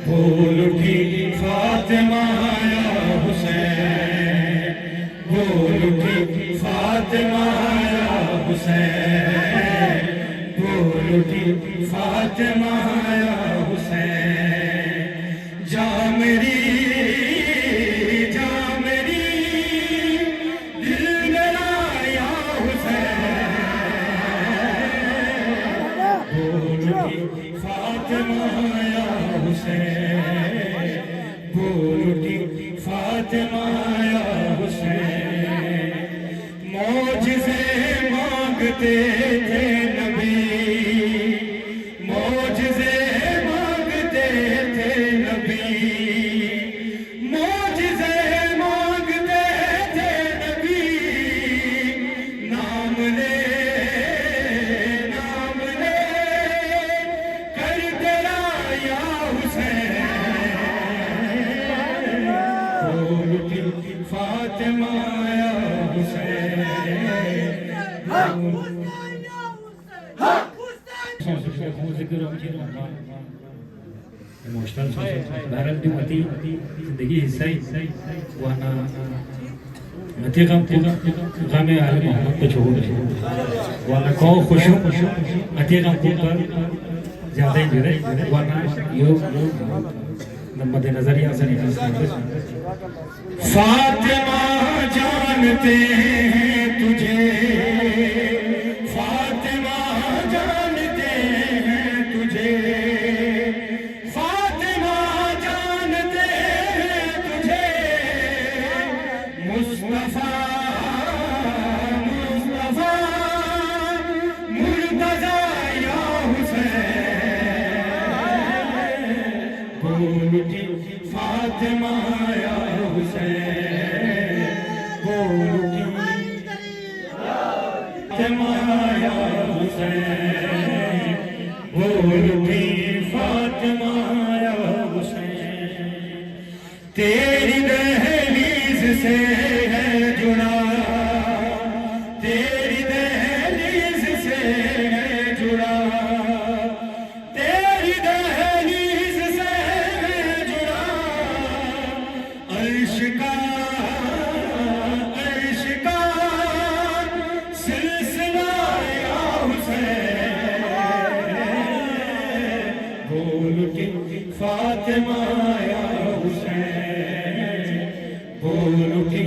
بھول اٹھی فاطمہ یا حسین، بھول اٹھی فاطمہ یا حسین، بھول اٹھی فاطمہ یا حسین، جا میری جا میری دل میرا یا حسین، بھول اٹھی فاطمہ یا حسین، بھول اٹھی فاطمہ یا حسین، معجزے مانگتے تھے نبی، معجزے مانگتے تھے نبی، معجزے مانگتے تھے نبی، نام لے کر تیرا یا حسین، بھول اٹھی فاطمہ یا حسین، ایموشنل بہرحال بھی متی زندگی حصہ ہی وانا متی غم غم آل محمد پہ چھوڑ وانا کو خوشو متی غم پر زیادہ ہی جڑے وانا یو مد نظر یا سنی فاطمہ جانتے ہیں تجھے، فاطمہ جانتے ہیں تجھے، فاطمہ جانتے ہیں تجھے، مصطفیٰ مصطفیٰ مرتضیٰ یا حسین، بھول اٹھی فاطمہ یا حسین، بھول اٹھی فاطمہ یا حسین، بھول اٹھی فاطمہ یا حسین، تیری دہلیز سے ہے جڑا، تیری دہلیز سے ہے جڑا، تیری دہلیز سے ہے جڑا، عرش کا سلسلہ یا حسین، بھول اٹھی فاطمہ یا حسین، بھول اٹھی